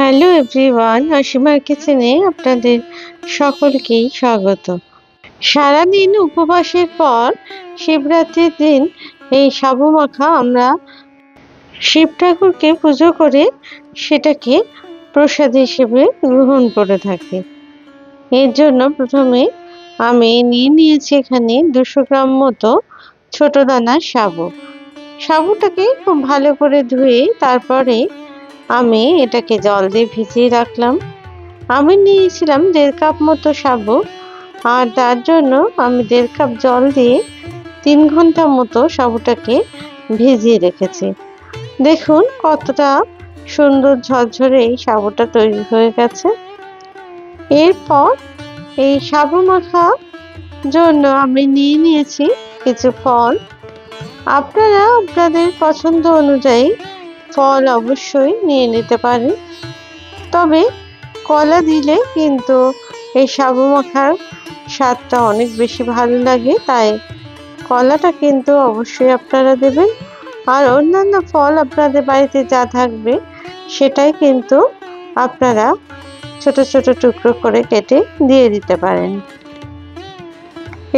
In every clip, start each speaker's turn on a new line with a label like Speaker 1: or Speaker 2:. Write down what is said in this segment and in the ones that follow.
Speaker 1: Hello everyone, অসীমার কিচেনে আপনাদের সকলকেই স্বাগত। সারাদিন উপবাসের পর শিবরাত্রির দিন এই সাবু মাখা আমরা শিব ঠাকুরকে পুজো করে সেটাকে প্রসাদ হিসেবে গ্রহণ করে থাকি। এর জন্য প্রথমে আমি নিয়েছি এখানে 200 গ্রাম মতো ছোট দানার সাবু। সাবুটাকে খুব ভালো করে ধুয়ে তারপরে আমি এটাকে জল দিয়ে ভিজিয়ে রাখলাম। আমি নিয়েছিলাম 1.5 কাপ মতো সাবু, আর তার জন্য আমি 1.5 কাপ জল দিয়ে 3 ঘন্টা মতো সাবুটাকে ভিজিয়ে রেখেছি। দেখুন কতটা সুন্দর ঝরঝরে এই সাবুটা তৈরি হয়ে গেছে। এরপর এই সাবু মাখা জন্য আমি নিয়েছি কিছু ফল। আপনারা আপনাদের পছন্দ অনুযায়ী ফল অবশ্যই নিয়ে নিতে পারেন, তবে কলা দিলে কিন্তু এই সাবু মাখার স্বাদটা অনেক বেশি ভালো লাগে, তাই কলাটা কিন্তু অবশ্যই আপনারা দেবেন। আর অন্যান্য ফল আপনাদের বাড়িতে যা থাকবে সেটাই কিন্তু আপনারা ছোট ছোট টুকরো করে কেটে দিয়ে দিতে পারেন।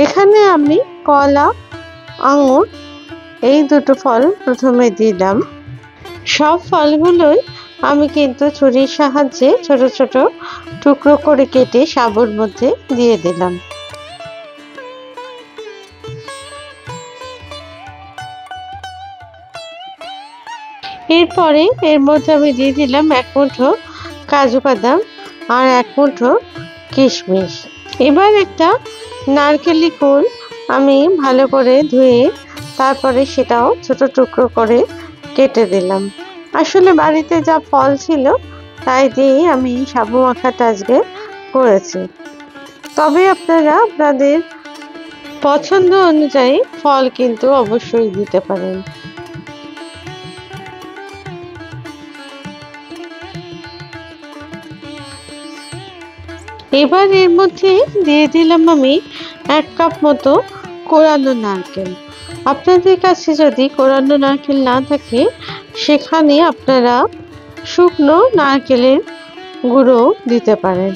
Speaker 1: এখানে আমি কলা, আঙুর এই দুটো ফল প্রথমে দিলাম। সব ফলগুলোই আমি কিন্তু ছুরির সাহায্যে ছোট ছোট টুকরো করে কেটে সাবুর মধ্যে দিয়ে দিলাম। এরপরে এর মধ্যে আমি দিয়ে দিলাম 1 মুঠো কাজু বাদাম আর 1 মুঠো কিশমিশ। এবার একটা নারকেলি কুল আমি ভালো করে ধুয়ে তারপরে সেটাও ছোট টুকরো করে কেটে দিলাম। আসলে বাড়িতে যা ফল ছিল তাই দিয়েই আমি সাবু মাখাটা আজকে করেছি, তবে আপনারা আপনাদের পছন্দ অনুযায়ী ফল কিন্তু অবশ্যই দিতে পারেন। এবার এর মধ্যে দিয়ে দিলাম আমি 1 কাপ মতো কোরানো নারকেল। আপনাদের কাছে যদি কোরানো নারকেল না থাকে সেখানে আপনারা শুকনো নারকেলের গুঁড়ো দিতে পারেন,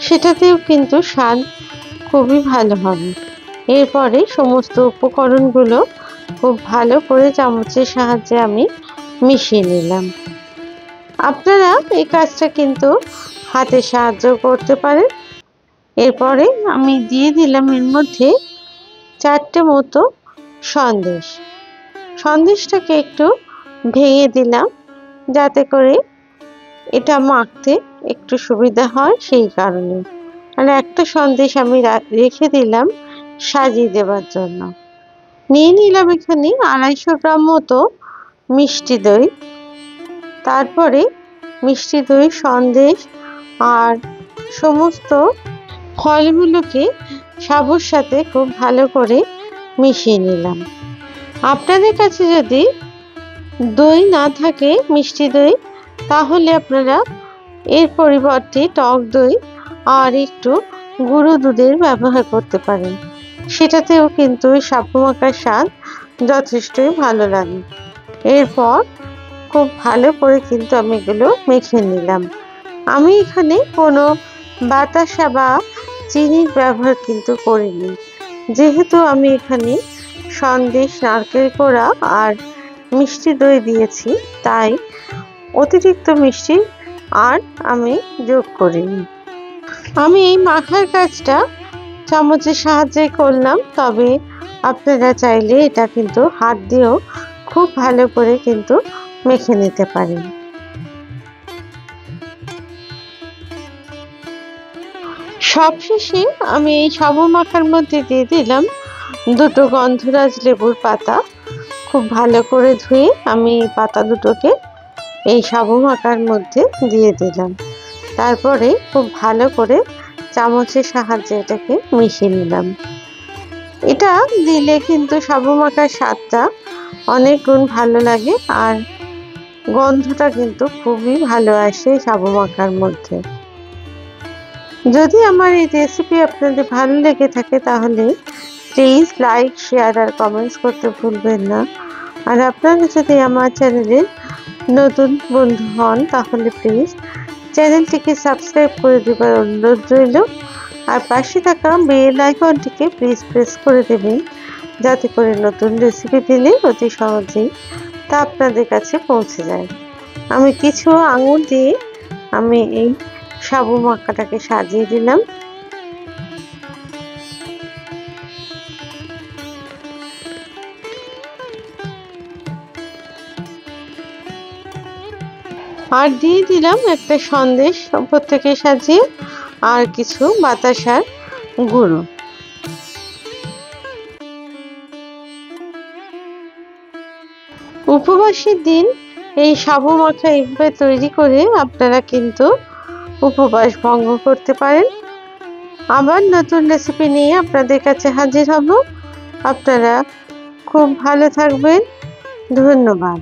Speaker 1: সেটাতেও কিন্তু স্বাদ খুবই ভালো হবে। এরপরে সমস্ত উপকরণগুলো খুব ভালো করে চামচের সাহায্যে আমি মিশিয়ে নিলাম। আপনারা এই কাজটা কিন্তু হাতে সাহায্য করতে পারেন। এরপরে আমি দিয়ে দিলাম এর মধ্যে 4টে মতো সন্দেশ। সন্দেশটাকে একটু ভেঙে দিলাম যাতে করে এটা মাখতে একটু সুবিধা হয়, সেই কারণে। আর একটা সন্দেশ আমি রেখে দিলাম সাজিয়ে দেওয়ার জন্য। নিয়ে নিলাম এখানে 250 গ্রাম মতো মিষ্টি দই। তারপরে মিষ্টি দই, সন্দেশ আর সমস্ত ফলগুলোকে সাবুর সাথে খুব ভালো করে মিশিয়ে নিলাম। আপনাদের কাছে যদি দই না থাকে, মিষ্টি দই, তাহলে আপনারা এর পরিবর্তে টক দই আর একটু গুঁড়ো দুধের ব্যবহার করতে পারেন, সেটাতেও কিন্তু সাবু মাখার স্বাদ যথেষ্টই ভালো লাগে। এরপর খুব ভালো করে কিন্তু আমি এগুলো মেখে নিলাম। আমি এখানে কোনো বাতাসা বা চিনির ব্যবহার কিন্তু করিনি, যেহেতু আমি এখানে সন্দেশ, নারকেল কোড়া আর মিষ্টি দই দিয়েছি, তাই অতিরিক্ত মিষ্টি আর আমি যোগ করিনি। আমি এই মাখার কাজটা চামচের সাহায্যে করলাম, তবে আপনারা চাইলে এটা কিন্তু হাত দিয়েও খুব ভালো করে কিন্তু মেখে নিতে পারেন। সবশেষে আমি এই সাবু মাখার মধ্যে দিয়ে দিলাম 2টো গন্ধরাজ লেবুর পাতা। খুব ভালো করে ধুয়ে আমি এই পাতা দুটোকে এই সাবু মাখার মধ্যে দিয়ে দিলাম। তারপরে খুব ভালো করে চামচের সাহায্যে এটাকে মিশিয়ে নিলাম। এটা দিলে কিন্তু সাবু মাখার স্বাদটা অনেক গুণ ভালো লাগে, আর গন্ধটা কিন্তু খুবই ভালো আসে সাবু মাখার মধ্যে। যদি আমার এই রেসিপি আপনাদের ভালো লেগে থাকে তাহলে প্লিজ লাইক, শেয়ার আর কমেন্টস করতে ভুলবেন না। আর আপনারা যদি আমার চ্যানেলের নতুন বন্ধু হন তাহলে প্লিজ চ্যানেলটিকে সাবস্ক্রাইব করে দেবার অনুরোধ রইল। আর পাশে থাকা বেল আইকনটিকে প্লিজ প্রেস করে দেবেন, যাতে করে নতুন রেসিপি দিলে অতি সহজেই তা আপনাদের কাছে পৌঁছে যায়। আমি কিছু আঙুর দিয়ে আমি এই সাবু মাখাটাকে সাজিয়ে দিলাম। আর দিয়ে দিলাম একটা সন্দেশ উপর থেকে সাজিয়ে, আর কিছু বাতাসার গুঁড়ো। উপবাসের দিন এই সাবু মাখা এইভাবে তৈরি করে আপনারা কিন্তু উপবাস ভঙ্গ করতে পারেন। আবার নতুন রেসিপি নিয়ে আপনাদের কাছে হাজির হব। আপনারা খুব ভালো থাকবেন। ধন্যবাদ।